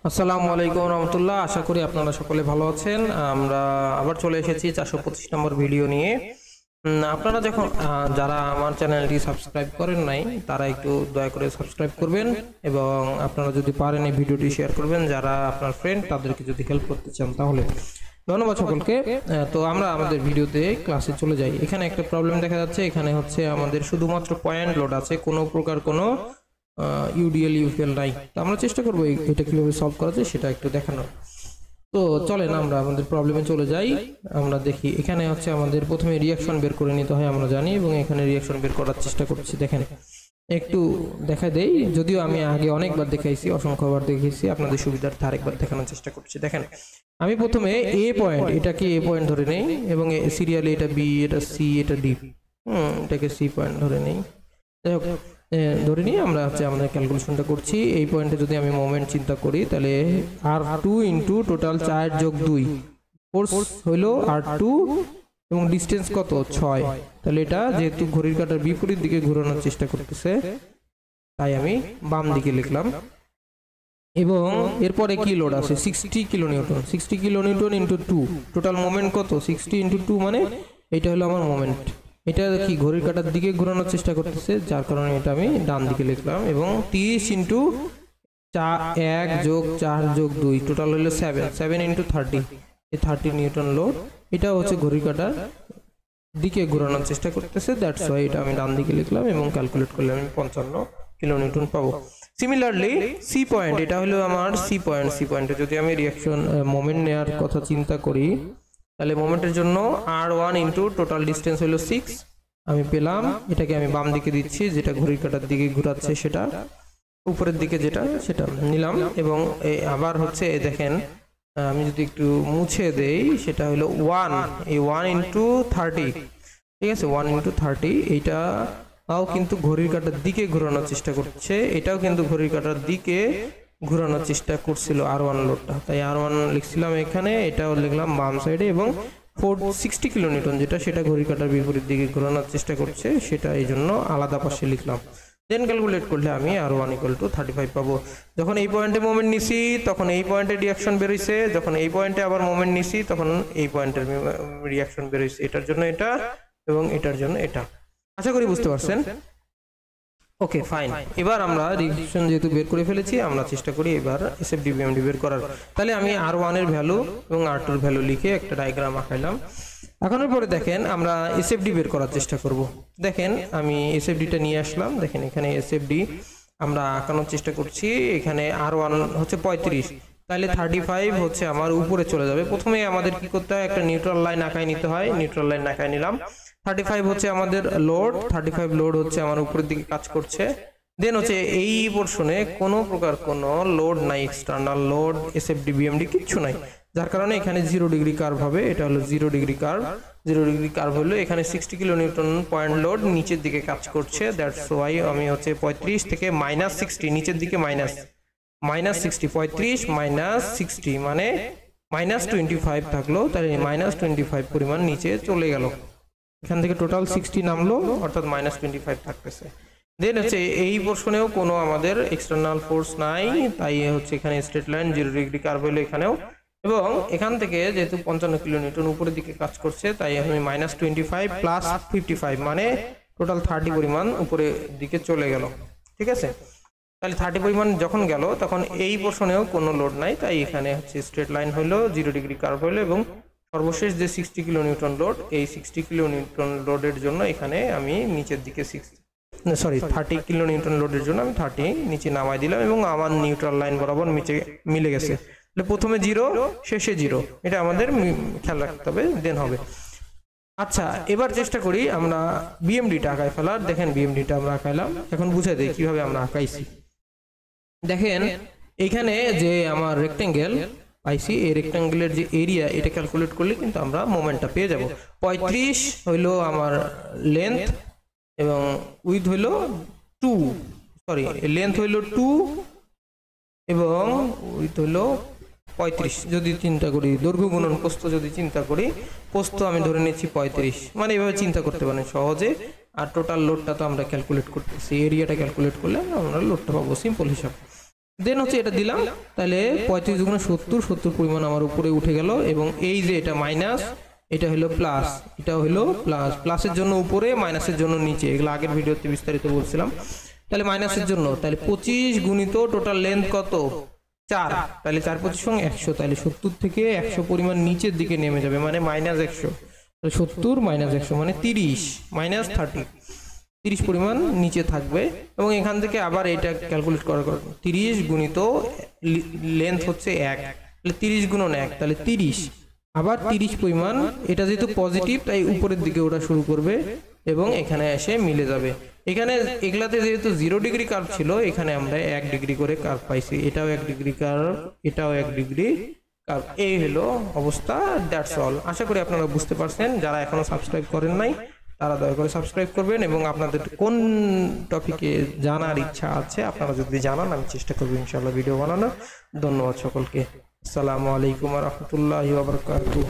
আসসালামু আলাইকুম রহমতুল্লাহ। আশা করি আপনারা সকলে ভালো আছেন। আমরা আবার চলে এসেছি 425 নম্বর ভিডিও নিয়ে। আপনারা যখন যারা আমার চ্যানেলটি সাবস্ক্রাইব করেন নাই তারা একটু দয়া করে সাবস্ক্রাইব করবেন এবং আপনারা যদি পারেন এই ভিডিওটি শেয়ার করবেন যারা আপনার ফ্রেন্ড তাদেরকে যদি হেল্প করতে চান তাহলে। ধন্যবাদ সকলকে। তো আমরা আমাদের ভিডিওতে ক্লাসে চলে যাই। এখানে একটা প্রবলেম দেখা যাচ্ছে। এখানে হচ্ছে আমাদের শুধুমাত্র পয়েন্ট লোড আছে, কোনো প্রকার কোনো ইউডিএল ইউপিএল নাই। তো আমরা চেষ্টা করবো এটা কিভাবে সলভ করা যায় সেটা একটু দেখানোর। তো চলেন আমরা আমাদের প্রবলেমে চলে যাই। আমরা দেখি এখানে হচ্ছে আমাদের প্রথমে রিয়াকশন বের করে নিতে হয় আমরা জানি, এবং এখানে রিয়াকশন বের করার চেষ্টা করছি। দেখেন একটু দেখা দেই, যদিও আমি আগে অনেকবার দেখাইছি, অসংখ্যবার দেখিয়েছি, আপনাদের সুবিধার্থে আরেকবার দেখানোর চেষ্টা করছি। দেখেন আমি প্রথমে এ পয়েন্ট, এটাকে এ পয়েন্ট ধরে নেই এবং সিরিয়ালি এটা বি, এটা সি, এটা ডি, এটাকে সি পয়েন্ট ধরে নেই। যাই হোক ধরে নিয়ে আমরা হচ্ছে আমাদের ক্যালকুলেশনটা করছি। এই পয়েন্টে যদি আমি মোমেন্ট চিন্তা করি তাহলে R2 ইন্টু টোটাল 4 যোগ 2 ফোর্স হইল R2 এবং ডিস্টেন্স কত 6। তাহলে এটা যেহেতু ঘড়ির কাঁটার বিপরীত দিকে ঘোরানোর চেষ্টা করতেছে তাই আমি বাম দিকে লিখলাম। এবং এরপরে কি লোড আছে 60 kilonewton, 60 kilonewton into 2, total moment কত 60 ইন্টু 2, মানে এটা হলো আমার মোমেন্ট। এটা কি ঘড়ির কাঁটার দিকে ঘোরানোর চেষ্টা করতেছে, যার কারণে এটা আমি ডান দিকে লিখলাম। এবং 30 ইন্টু 1 যোগ 4 যোগ 2 টোটাল হলো 7 ইন্টু 30, এই 30 নিউটন লোড। এটা হচ্ছে ঘড়ির কাঁটার দিকে ঘোরানোর চেষ্টা করতেছে, দ্যাটস ওয়াই এটা আমি ডান দিকে লিখলাম এবং ক্যালকুলেট করলে আমি 55 কিলোনিউটন পাবো। সিমিলারলি সি পয়েন্ট, এটা হলো আমার সি পয়েন্ট। সি পয়েন্টে যদি আমি রিয়াকশন মোমেন্ট নেওয়ার কথা চিন্তা করি তাহলে মোমেন্টের জন্য R1 ইন্টু টোটাল ডিস্টেন্স হলো 6 আমি পেলাম। এটাকে আমি বাম দিকে দিচ্ছি, যেটা ঘড়ির কাঁটার দিকে ঘোরাচ্ছে সেটা উপরের দিকে যেটা সেটা নিলাম। এবং আবার হচ্ছে দেখেন আমি যদি একটু মুছে দেই সেটা হলো 1, এই 1 ইন্টু 30, ঠিক আছে 1 ইন্টু 30, এইটাও কিন্তু ঘড়ির কাঁটার দিকে ঘোরানোর চেষ্টা করছে, এটাও কিন্তু ঘড়ির কাঁটার দিকে ঘোরানোর চেষ্টা করছিল R1 লোডটা, তাই R1 লিখছিলাম এখানে, এটাও লিখলাম বাম সাইডে। এবং 460 কিলোনিউটন যেটা সেটা ঘড়ির কাঁটার বিপরীত দিকে ঘোরানোর চেষ্টা করছে, সেটা এই জন্য আলাদা পাশে লিখলাম। দেন ক্যালকুলেট করলে আমি R1 = 35 পাবো। যখন এই পয়েন্টে মোমেন্ট নিছি তখন এই পয়েন্টে রিয়াকশন বেরোইছে, যখন এই পয়েন্টে আবার মোমেন্ট নিছি তখন এই পয়েন্টের রিয়াকশন বেরোইছে। এটার জন্য এটা এবং এটার জন্য এটা। আশা করি বুঝতে পারছেন। Okay fine. এবার আমরা রিয়াকশন যেহেতু বের করে ফেলেছি, আমরা চেষ্টা করি এবার এসএফডি বিএমডি বের করার। তাহলে আমি R1 এর ভ্যালু এবং R2 এর ভ্যালু লিখে একটা ডায়াগ্রাম আঁকাইলাম। আঁকানোর পরে দেখেন আমরা এসএফডি বের করার চেষ্টা করব। দেখেন আমি এসএফডিটা নিয়ে আসলাম। দেখেন এখানে এসএফডি আমরা আঁকানোর চেষ্টা করছি। এখানে R1 হচ্ছে 35, তাহলে 35 হচ্ছে আমার উপরে চলে যাবে। প্রথমে আমাদের কি করতে হয়, একটা নিউট্রাল লাইন আঁকায় নিতে হয়। নিউট্রাল লাইন আঁকায় নিলাম। 35 হচ্ছে আমাদের লোড, 35 লোড হচ্ছে আমার উপরের দিকে কাজ করছে। দেন হচ্ছে এই পোর্শনে কোনো প্রকার কোনো লোড নাই, এক্সটার্নাল লোড এসএফডি বিএমডি কিচ্ছু নাই, যার কারণে এখানে 0 ডিগ্রি কার্ভ হবে। এটা হলো 0 ডিগ্রি কার্ভ। 0 ডিগ্রি কার্ভ হলো এখানে 60 কিলোনিউটন পয়েন্ট লোড নিচের দিকে কাজ করছে, দ্যাটস ওয়াই আমি হচ্ছে 35 থেকে -60 নিচের দিকে -60, 35 -60 মানে -25 থাকলো, তাহলে -25 পরিমাণ নিচে চলে গেল। এখান থেকে টোটাল 60 নামলো, অর্থাৎ -25 থাকতেছে। দেন হচ্ছে এই পোর্শনেও কোনো আমাদের এক্সটার্নাল ফোর্স নাই, তাই হচ্ছে এখানে স্ট্রেট লাইন 0 ডিগ্রি কার্ভ হলো এখানেও। এবং এখান থেকে যেহেতু 55 কিলোনিউটন উপরের দিকে কাজ করছে, তাই আমি -25 প্লাস 55 মানে টোটাল 30 পরিমাণ উপরের দিকে চলে গেল, ঠিক আছে। তাহলে 30 পরিমাণ যখন গেল তখন এই পোর্শনেও কোনো লোড নাই, তাই এখানে হচ্ছে স্ট্রেট লাইন হলো 0 ডিগ্রি কার্ভ হলো। এবং সর্বশেষ যে 60 কিলোনিউটন লোড, এই 60 কিলোনিউটন লোডের জন্য এখানে আমি নিচের দিকে 30 কিলোনিউটন লোডের জন্য আমি 30 নিচে নামাই দিলাম এবং আমার নিউট্রাল লাইন বরাবর নিচে মিলে গেছে। প্রথমে 0 শেষে 0, এটা আমাদের খেয়াল রাখতে হবে, দেন হবে। আচ্ছা এবার চেষ্টা করি আমরা বিএমডিটা আঁকায় ফেলার। দেখেন বিএমডিটা আমরা আঁকাইলাম, এখন বুঝাই দিই কিভাবে আমরা আঁকাইছি। দেখেন এখানে যে আমার রেক্টেঙ্গেল পাইছি, এই রেক্টেঙ্গেলের যে এরিয়া এটা ক্যালকুলেট করলে কিন্তু আমরা মোমেন্টটা পেয়ে যাব। 35 হইলো আমার লেন্থ এবং উইথ হইলো 2, সরি লেন্থ হইলো 2 এবং উইথ হইলো 35। যদি চিন্তা করি দৈর্ঘ্য গুণন প্রস্থ যদি চিন্তা করি, প্রস্থ আমি ধরে নিচ্ছি 35, মানে এভাবে চিন্তা করতে পারেন সহজে। আর টোটাল লোডটা তো আমরা ক্যালকুলেট করতেছি, এরিয়াটা ক্যালকুলেট করলে আমরা লোডটা পাবো, সিম্পল হিসাব। দেন হচ্ছে এটা দিলাম, তাহলে 35 গুণে 70, 70 পরিমাণ আমার উপরে উঠে গেল। এবং এই যে এটা মাইনাস, এটা হলো প্লাস, এটা হলো প্লাস, প্লাসের জন্য উপরে, মাইনাসের জন্য নিচে, এগুলো আগের ভিডিওতে বিস্তারিত বলছিলাম। তাহলে মাইনাসের জন্য তাহলে 25 গুণিত টোটাল লেন্থ কত 4, তাহলে 4 25 সঙ্গে 100, তাহলে 70 থেকে 100 পরিমাণ নিচের দিকে নেমে যাবে, মানে -100। 70 - 100 মানে 30 -30, 30 পরিমাণ নিচে থাকবে। এবং এখান থেকে আবার এটা ক্যালকুলেট করা 30 গুণিত লেন্থ হচ্ছে 1, তাহলে 30 গুণন 1, তাহলে 30, আবার 30 পরিমাণ, এটা যেহেতু পজিটিভ তাই উপরের দিকে ওটা শুরু করবে এবং এখানে এসে মিলে যাবে। এখানে এগুলাতে যেহেতু 0 ডিগ্রি কার্ভ ছিল, এখানে আমরা 1 ডিগ্রি করে কার্ভ পাইছি, এটাও 1 ডিগ্রি কার্ভ, এটাও 1 ডিগ্রি কার্ভ। এই হলো অবস্থা, দ্যাটস অল। আশা করি আপনারা বুঝতে পারছেন। যারা এখনো সাবস্ক্রাইব করেন নাই তারা দয়া করে সাবস্ক্রাইব করবেন, এবং আপনাদের কোন টপিকে জানার ইচ্ছা আছে আপনারা যদি জানান আমি চেষ্টা করব ইনশাআল্লাহ ভিডিও বানানোর। ধন্যবাদ সকলকে। আসসালামু আলাইকুম ওয়া রাহমাতুল্লাহি ওয়া বারাকাতুহু।